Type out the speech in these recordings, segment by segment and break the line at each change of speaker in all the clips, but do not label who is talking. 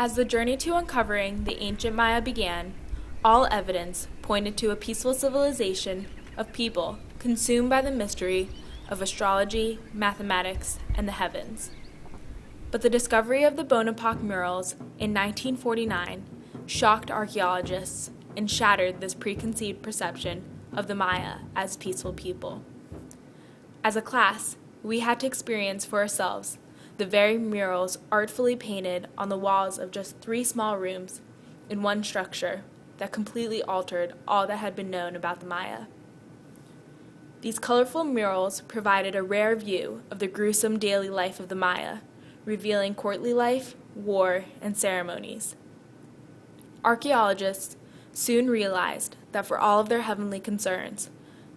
As the journey to uncovering the ancient Maya began, all evidence pointed to a peaceful civilization of people consumed by the mystery of astrology, mathematics, and the heavens. But the discovery of the Bonampak murals in 1949 shocked archaeologists and shattered this preconceived perception of the Maya as peaceful people. As a class, we had to experience for ourselves the very murals artfully painted on the walls of just 3 small rooms in one structure that completely altered all that had been known about the Maya. These colorful murals provided a rare view of the gruesome daily life of the Maya, revealing courtly life, war, and ceremonies. Archaeologists soon realized that for all of their heavenly concerns,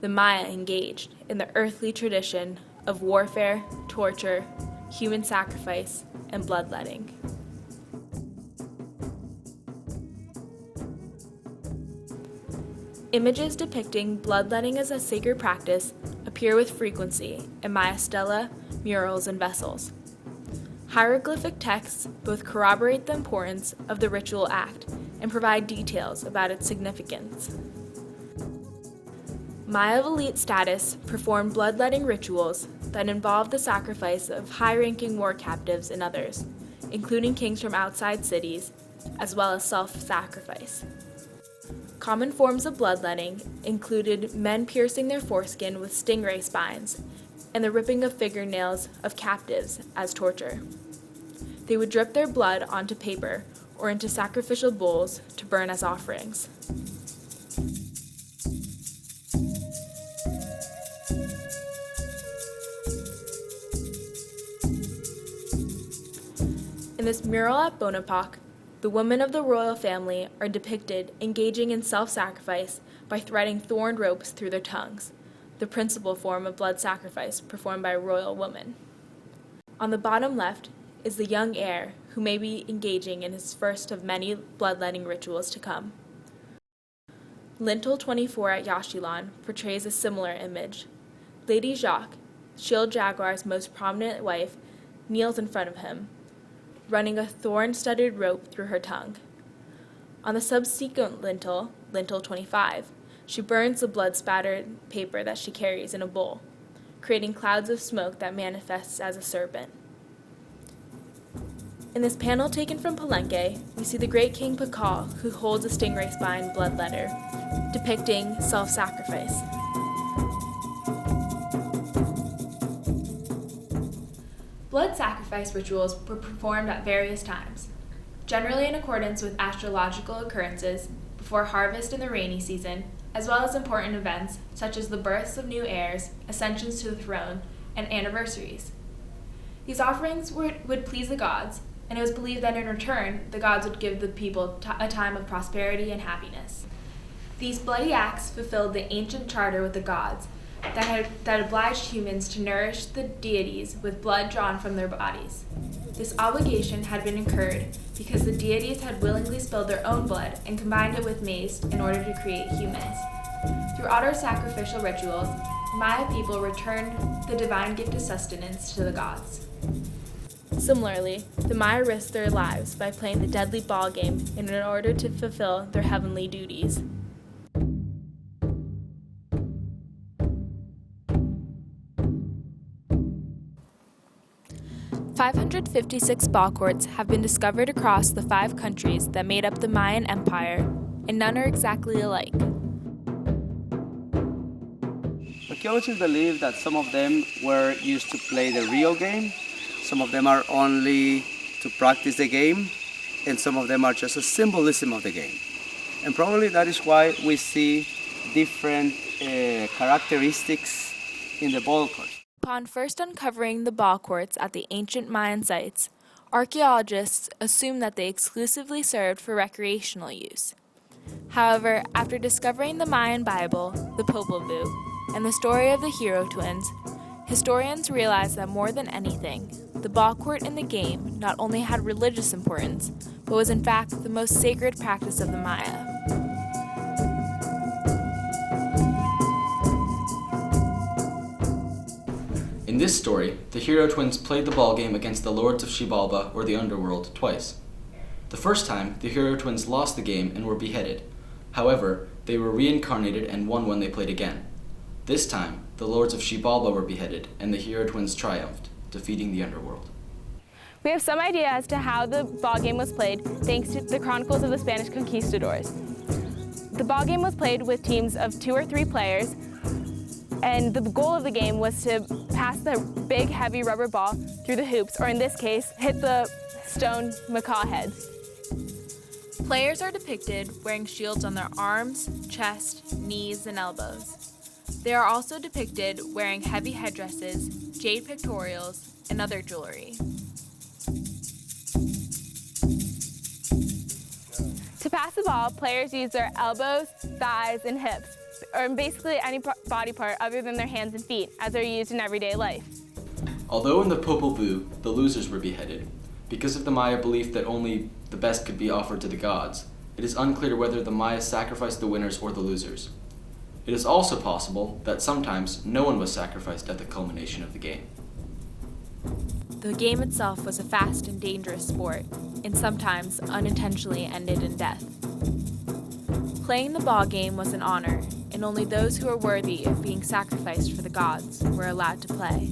the Maya engaged in the earthly tradition of warfare, torture, human sacrifice, and bloodletting. Images depicting bloodletting as a sacred practice appear with frequency in Maya stela, murals, and vessels. Hieroglyphic texts both corroborate the importance of the ritual act and provide details about its significance. Maya of elite status performed bloodletting rituals that involved the sacrifice of high-ranking war captives and others, including kings from outside cities, as well as self-sacrifice. Common forms of bloodletting included men piercing their foreskin with stingray spines and the ripping of fingernails of captives as torture. They would drip their blood onto paper or into sacrificial bowls to burn as offerings. In this mural at Bonampak, the women of the royal family are depicted engaging in self-sacrifice by threading thorned ropes through their tongues, the principal form of blood sacrifice performed by a royal woman. On the bottom left is the young heir who may be engaging in his first of many bloodletting rituals to come. Lintel 24 at Yaxchilan portrays a similar image. Lady Jacques, Shield Jaguar's most prominent wife, kneels in front of him, running a thorn-studded rope through her tongue. On the subsequent lintel, Lintel 25, she burns the blood-spattered paper that she carries in a bowl, creating clouds of smoke that manifests as a serpent. In this panel taken from Palenque, we see the great King Pakal, who holds a stingray spine bloodletter, depicting self-sacrifice. Blood sacrifice rituals were performed at various times, generally in accordance with astrological occurrences before harvest in the rainy season, as well as important events such as the births of new heirs, ascensions to the throne, and anniversaries. These offerings would please the gods, and it was believed that in return, the gods would give the people a time of prosperity and happiness. These bloody acts fulfilled the ancient charter with the gods that obliged humans to nourish the deities with blood drawn from their bodies. This obligation had been incurred because the deities had willingly spilled their own blood and combined it with maize in order to create humans. Through auto-sacrificial rituals, Maya people returned the divine gift of sustenance to the gods. Similarly, the Maya risked their lives by playing the deadly ball game in order to fulfill their heavenly duties. 556 ball courts have been discovered across the 5 countries that made up the Mayan Empire, and none are exactly alike.
Archaeologists believe that some of them were used to play the real game, some of them are only to practice the game, and some of them are just a symbolism of the game. And probably that is why we see different characteristics in the ball courts.
Upon first uncovering the ball courts at the ancient Mayan sites, archaeologists assumed that they exclusively served for recreational use. However, after discovering the Mayan Bible, the Popol Vuh, and the story of the hero twins, historians realized that more than anything, the ball court in the game not only had religious importance, but was in fact the most sacred practice of the Maya.
In this story, the hero twins played the ball game against the lords of Xibalba, or the underworld, twice. The first time, the hero twins lost the game and were beheaded. However, they were reincarnated and won when they played again. This time, the lords of Xibalba were beheaded and the hero twins triumphed, defeating the underworld.
We have some idea as to how the ball game was played thanks to the Chronicles of the Spanish Conquistadors. The ball game was played with teams of 2 or 3 players, and the goal of the game was to pass the big, heavy rubber ball through the hoops, or in this case, hit the stone macaw heads.
Players are depicted wearing shields on their arms, chest, knees, and elbows. They are also depicted wearing heavy headdresses, jade pectorals, and other jewelry.
To pass the ball, players use their elbows, thighs, and hips, or basically any body part other than their hands and feet, as they're used in everyday life.
Although in the Popol Vuh, the losers were beheaded, because of the Maya belief that only the best could be offered to the gods, it is unclear whether the Maya sacrificed the winners or the losers. It is also possible that sometimes no one was sacrificed at the culmination of the game.
The game itself was a fast and dangerous sport, and sometimes unintentionally ended in death. Playing the ball game was an honor, and only those who were worthy of being sacrificed for the gods were allowed to play.